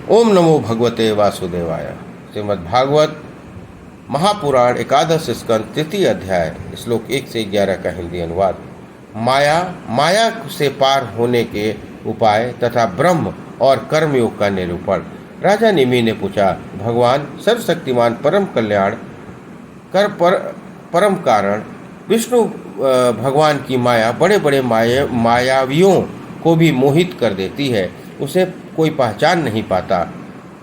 ओम नमो भगवते वासुदेवाय। श्रीमद्भागवत महापुराण एकादश स्कंद तृतीय अध्याय श्लोक 1 से 11 का हिंदी अनुवाद। माया से पार होने के उपाय तथा ब्रह्म और कर्मयोग का निरूपण। राजा निमि ने पूछा, भगवान सर्वशक्तिमान परम कल्याण परम कारण विष्णु भगवान की माया बड़े बड़े मायावियों को भी मोहित कर देती है, उसे कोई पहचान नहीं पाता।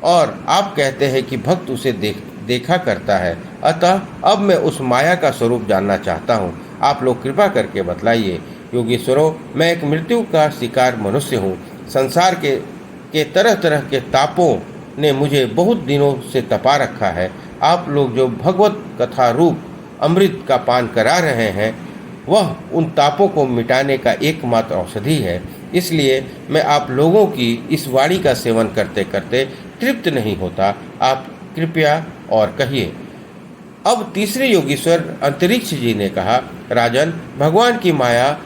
और आप कहते हैं कि भक्त उसे देखा करता है। अतः अब मैं उस माया का स्वरूप जानना चाहता हूँ। आप लोग कृपा करके बतलाइए। योगीश्वरों, मैं एक मृत्यु का शिकार मनुष्य हूँ। संसार के तरह तरह के तापों ने मुझे बहुत दिनों से तपा रखा है। आप लोग जो भगवत कथा रूप अमृत का पान करा रहे हैं, वह उन तापों को मिटाने का एकमात्र औषधि है। इसलिए मैं आप लोगों की इस वाणी का सेवन करते करते तृप्त नहीं होता। आप कृपया और कहिए। अब तीसरे योगीश्वर अंतरिक्ष जी ने कहा, राजन, भगवान की माया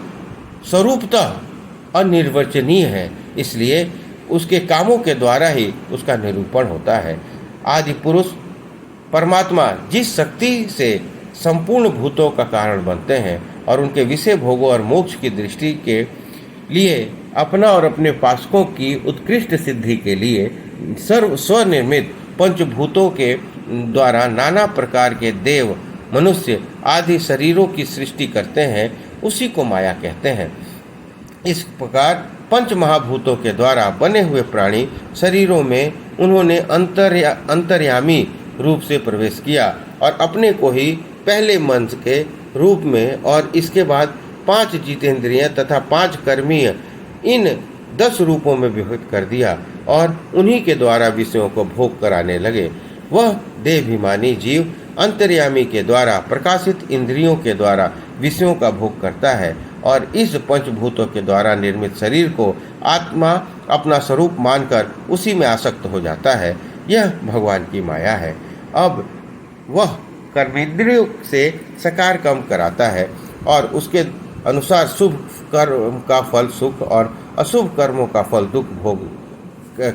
स्वरूपतः अनिर्वचनीय है, इसलिए उसके कामों के द्वारा ही उसका निरूपण होता है। आदि पुरुष परमात्मा जिस शक्ति से संपूर्ण भूतों का कारण बनते हैं और उनके विषय भोगों और मोक्ष की दृष्टि के लिए अपना और अपने पासकों की उत्कृष्ट सिद्धि के लिए स्वनिर्मित पंचभूतों के द्वारा नाना प्रकार के देव, मनुष्य आदि शरीरों की सृष्टि करते हैं, उसी को माया कहते हैं। इस प्रकार पंच महाभूतों के द्वारा बने हुए प्राणी शरीरों में उन्होंने अंतर्यामी रूप से प्रवेश किया और अपने को ही पहले मन के रूप में और इसके बाद 5 जितेंद्रिय तथा 5 कर्मीय इन 10 रूपों में विभक्त कर दिया और उन्हीं के द्वारा विषयों को भोग कराने लगे। वह देहाभिमानी जीव अंतर्यामी के द्वारा प्रकाशित इंद्रियों के द्वारा विषयों का भोग करता है और इस पंचभूतों के द्वारा निर्मित शरीर को आत्मा अपना स्वरूप मानकर उसी में आसक्त हो जाता है। यह भगवान की माया है। अब वह कर्मेंद्रियों से सकार कम कराता है और उसके अनुसार शुभ कर्म का फल सुख और अशुभ कर्मों का फल दुख भोग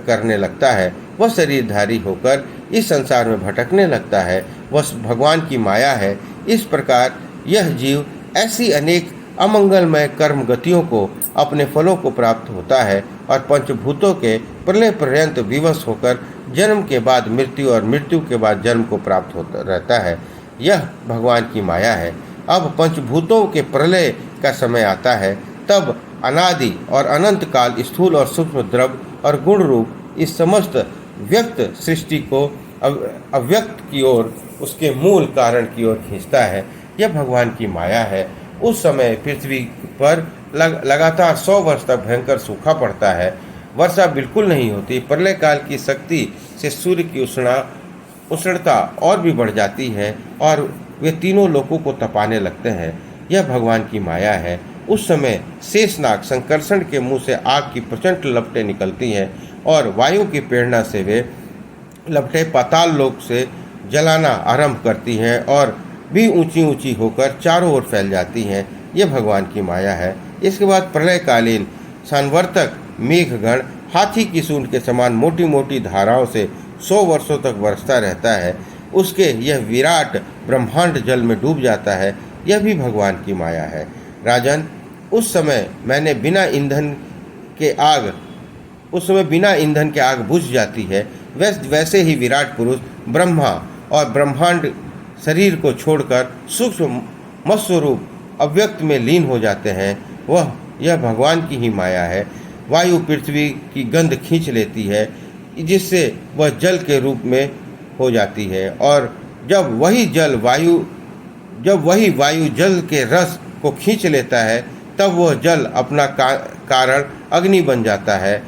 करने लगता है। वह शरीरधारी होकर इस संसार में भटकने लगता है। वह भगवान की माया है। इस प्रकार यह जीव ऐसी अनेक अमंगलमय कर्म गतियों को अपने फलों को प्राप्त होता है और पंचभूतों के प्रलय पर्यंत विवश होकर जन्म के बाद मृत्यु और मृत्यु के बाद जन्म को प्राप्त होता रहता है। यह भगवान की माया है। अब पंचभूतों के प्रलय का समय आता है, तब अनादि और अनंत काल स्थूल और सूक्ष्म द्रव्य और गुण रूप इस समस्त व्यक्त सृष्टि को अव्यक्त की ओर, उसके मूल कारण की ओर खींचता है। यह भगवान की माया है। उस समय पृथ्वी पर लगातार 100 वर्ष तक भयंकर सूखा पड़ता है। वर्षा बिल्कुल नहीं होती। प्रलय काल की शक्ति से सूर्य की उष्णता और भी बढ़ जाती है और वे तीनों लोकों को तपाने लगते हैं। यह भगवान की माया है। उस समय शेषनाग संकर्षण के मुंह से आग की प्रचंड लपटें निकलती हैं और वायु की प्रेरणा से वे लपटें पाताल लोक से जलाना आरंभ करती हैं और भी ऊंची ऊंची होकर चारों ओर फैल जाती हैं। यह भगवान की माया है। इसके बाद प्रलयकालीन संवर्तक मेघगण हाथी की सूंड के समान मोटी मोटी धाराओं से 100 वर्षों तक बरसता रहता है। उसके यह विराट ब्रह्मांड जल में डूब जाता है। यह भी भगवान की माया है। राजन, उस समय बिना ईंधन के आग बुझ जाती है। वैसे ही विराट पुरुष ब्रह्मा और ब्रह्मांड शरीर को छोड़कर सूक्ष्म मत्स्वरूप अव्यक्त में लीन हो जाते हैं। यह भगवान की ही माया है। वायु पृथ्वी की गंध खींच लेती है, जिससे वह जल के रूप में हो जाती है और जब वही वायु जल के रस को खींच लेता है, तब वह जल अपना कारण अग्नि बन जाता है।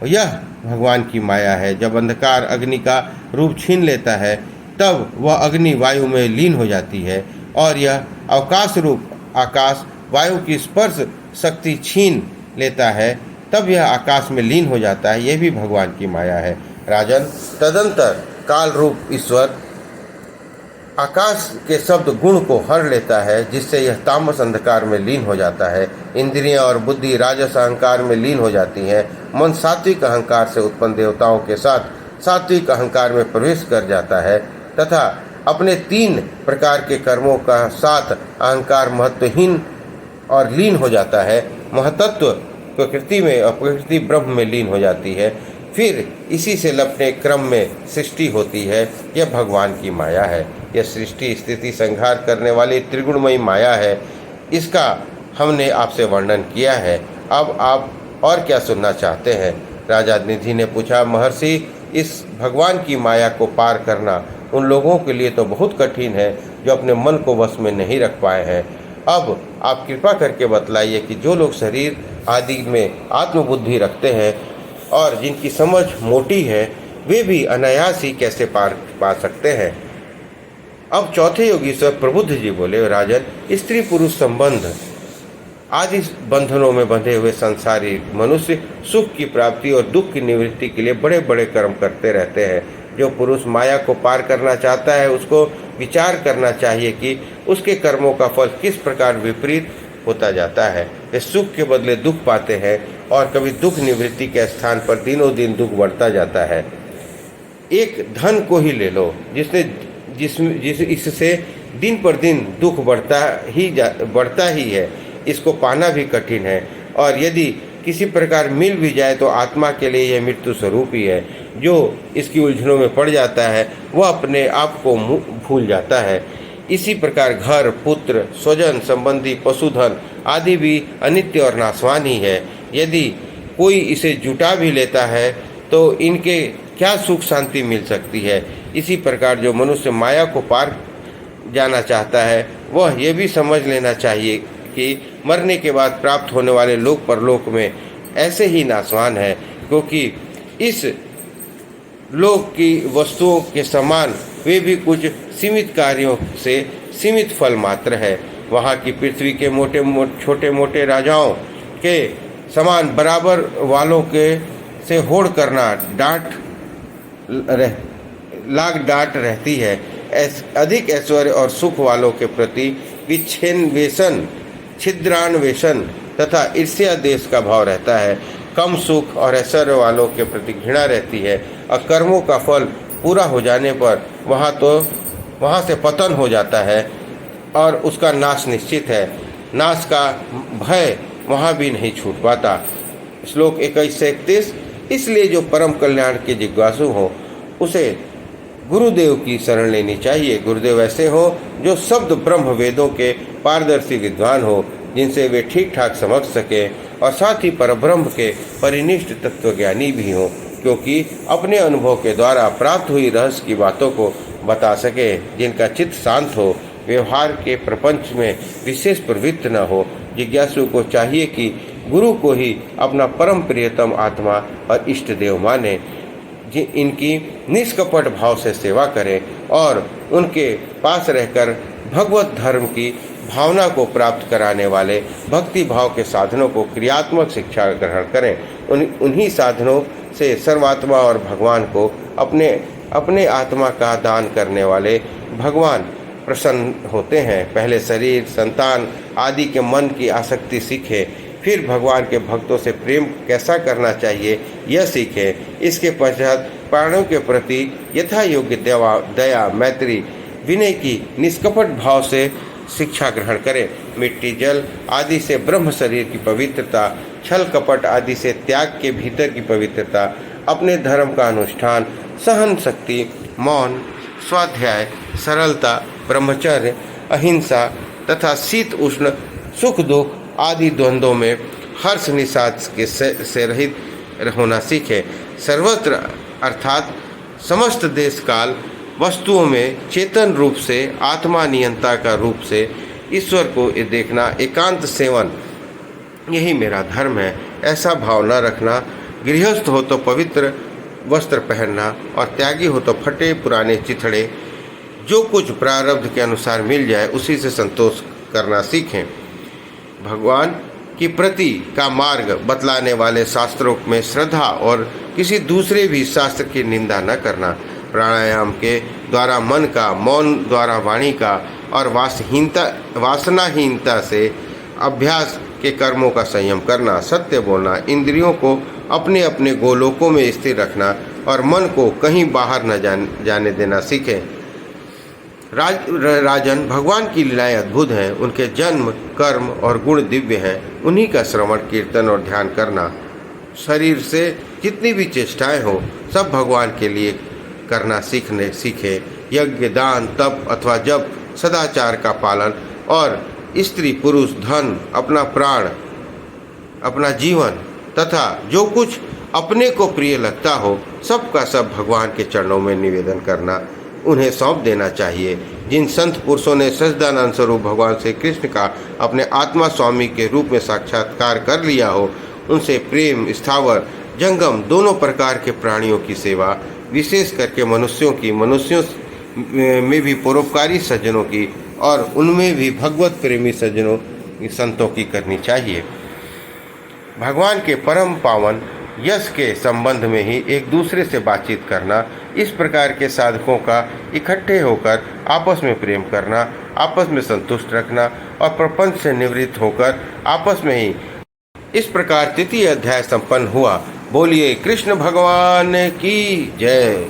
यह भगवान की माया है। जब अंधकार अग्नि का रूप छीन लेता है, तब वह अग्नि वायु में लीन हो जाती है और यह अवकाश रूप आकाश वायु की स्पर्श शक्ति छीन लेता है, तब यह आकाश में लीन हो जाता है। यह भी भगवान की माया है। राजन, तदंतर काल रूप ईश्वर आकाश के शब्द गुण को हर लेता है, जिससे यह तामस अंधकार में लीन हो जाता है। इंद्रियां और बुद्धि राजस अहंकार में लीन हो जाती हैं। मन सात्विक अहंकार से उत्पन्न देवताओं के साथ सात्विक अहंकार में प्रवेश कर जाता है तथा अपने 3 प्रकार के कर्मों का साथ अहंकार महत्वहीन और लीन हो जाता है। महतत्व प्रकृति में और प्रकृति ब्रह्म में लीन हो जाती है। फिर इसी से लपटे क्रम में सृष्टि होती है। यह भगवान की माया है। यह सृष्टि स्थिति संहार करने वाली त्रिगुणमयी माया है। इसका हमने आपसे वर्णन किया है। अब आप और क्या सुनना चाहते हैं? राजा निधि ने पूछा। महर्षि, इस भगवान की माया को पार करना उन लोगों के लिए तो बहुत कठिन है जो अपने मन को वश में नहीं रख पाए हैं। अब आप कृपा करके बतलाइए कि जो लोग शरीर आदि में आत्मबुद्धि रखते हैं और जिनकी समझ मोटी है, वे भी अनायास ही कैसे पार पा सकते हैं। अब चौथे योगीश्वर प्रबुद्ध जी बोले, राजन, स्त्री पुरुष संबंध आदि बंधनों में बंधे हुए संसारी मनुष्य सुख की प्राप्ति और दुख की निवृत्ति के लिए बड़े बड़े कर्म करते रहते हैं। जो पुरुष माया को पार करना चाहता है, उसको विचार करना चाहिए कि उसके कर्मों का फल किस प्रकार विपरीत होता जाता है। वे सुख के बदले दुख पाते हैं और कभी दुख निवृत्ति के स्थान पर दिनों दिन दुख बढ़ता जाता है। एक धन को ही ले लो, इससे दिन पर दिन दुख बढ़ता ही है। इसको पाना भी कठिन है और यदि किसी प्रकार मिल भी जाए तो आत्मा के लिए यह मृत्यु स्वरूप ही है। जो इसकी उलझनों में पड़ जाता है वह अपने आप को भूल जाता है। इसी प्रकार घर, पुत्र, स्वजन संबंधी, पशुधन आदि भी अनित्य और नाशवान ही है। यदि कोई इसे जुटा भी लेता है तो इनके क्या सुख शांति मिल सकती है। इसी प्रकार जो मनुष्य माया को पार जाना चाहता है, वह यह भी समझ लेना चाहिए कि मरने के बाद प्राप्त होने वाले लोक परलोक में ऐसे ही नाशवान है, क्योंकि इस लोक की वस्तुओं के समान वे भी कुछ सीमित कार्यों से सीमित फल मात्र है। वहाँ की पृथ्वी के छोटे मोटे राजाओं के समान बराबर वालों के से होड़ करना डांट रहती है। अधिक ऐश्वर्य और सुख वालों के प्रति छिद्रान्वेषण तथा ईर्ष्या देश का भाव रहता है। कम सुख और ऐश्वर्य वालों के प्रति घृणा रहती है और कर्मों का फल पूरा हो जाने पर वहाँ से पतन हो जाता है और उसका नाश निश्चित है। नाश का भय वहाँ भी नहीं छूट पाता। श्लोक 21 से 31। इसलिए जो परम कल्याण के जिज्ञासु हो उसे गुरुदेव की शरण लेनी चाहिए। गुरुदेव ऐसे हो जो शब्द ब्रह्म वेदों के पारदर्शी विद्वान हो, जिनसे वे ठीक ठाक समझ सके और साथ ही परब्रह्म के परिनिष्ठ तत्वज्ञानी भी हो, क्योंकि अपने अनुभव के द्वारा प्राप्त हुई रहस्य की बातों को बता सके। जिनका चित्त शांत हो, व्यवहार के प्रपंच में विशेष प्रवृत्त न हो। जिज्ञासु को चाहिए कि गुरु को ही अपना परम प्रियतम आत्मा और इष्ट देव माने, इनकी निष्कपट भाव से सेवा करें और उनके पास रहकर भगवत धर्म की भावना को प्राप्त कराने वाले भक्ति भाव के साधनों को क्रियात्मक शिक्षा ग्रहण करें। उन्हीं साधनों से सर्वात्मा और भगवान को अपने आत्मा का दान करने वाले भगवान प्रसन्न होते हैं। पहले शरीर, संतान आदि के मन की आसक्ति सीखें, फिर भगवान के भक्तों से प्रेम कैसा करना चाहिए यह सीखें। इसके पश्चात प्राणों के प्रति यथा योग्य दया, मैत्री, विनय की निष्कपट भाव से शिक्षा ग्रहण करें। मिट्टी, जल आदि से ब्रह्म शरीर की पवित्रता, छल कपट आदि से त्याग के भीतर की पवित्रता, अपने धर्म का अनुष्ठान, सहन शक्ति, मौन, स्वाध्याय, सरलता, ब्रह्मचर्य, अहिंसा तथा शीत उष्ण, सुख दुख आदि द्वंद्वों में हर्ष निषाद से रहित होना सीखे। सर्वत्र अर्थात समस्त देश काल वस्तुओं में चेतन रूप से आत्मा नियंता का रूप से ईश्वर को देखना एकांत सेवन, यही मेरा धर्म है, ऐसा भाव न रखना। गृहस्थ हो तो पवित्र वस्त्र पहनना और त्यागी हो तो फटे पुराने चिथड़े, जो कुछ प्रारब्ध के अनुसार मिल जाए उसी से संतोष करना सीखें। भगवान की प्रति का मार्ग बतलाने वाले शास्त्रों में श्रद्धा और किसी दूसरे भी शास्त्र की निंदा न करना। प्राणायाम के द्वारा मन का, मौन द्वारा वाणी का और वासनाहीनता से अभ्यास के कर्मों का संयम करना। सत्य बोलना, इंद्रियों को अपने अपने गोलोकों में स्थिर रखना, और मन को कहीं बाहर न जाने देना सीखें। राजन, भगवान की लीलाएं अद्भुत हैं। उनके जन्म, कर्म और गुण दिव्य हैं। उन्हीं का श्रवण, कीर्तन और ध्यान करना, शरीर से जितनी भी चेष्टाएं हो सब भगवान के लिए करना सीखें। यज्ञ, दान, तप अथवा जप, सदाचार का पालन और स्त्री, पुरुष, धन, अपना प्राण, अपना जीवन तथा जो कुछ अपने को प्रिय लगता हो सबका सब भगवान के चरणों में निवेदन करना, उन्हें सौंप देना चाहिए। जिन संत पुरुषों ने सच्चिदानंद स्वरूप भगवान श्री कृष्ण का अपने आत्मा स्वामी के रूप में साक्षात्कार कर लिया हो, उनसे प्रेम, स्थावर, जंगम दोनों प्रकार के प्राणियों की सेवा, विशेष करके मनुष्यों में भी परोपकारी सज्जनों की और उनमें भी भगवत प्रेमी सज्जनों संतों की करनी चाहिए। भगवान के परम पावन यश के संबंध में ही एक दूसरे से बातचीत करना, इस प्रकार के साधकों का इकट्ठे होकर आपस में प्रेम करना, आपस में संतुष्ट रखना और प्रपंच से निवृत्त होकर आपस में ही, इस प्रकार तृतीय अध्याय संपन्न हुआ। बोलिए कृष्ण भगवान की जय।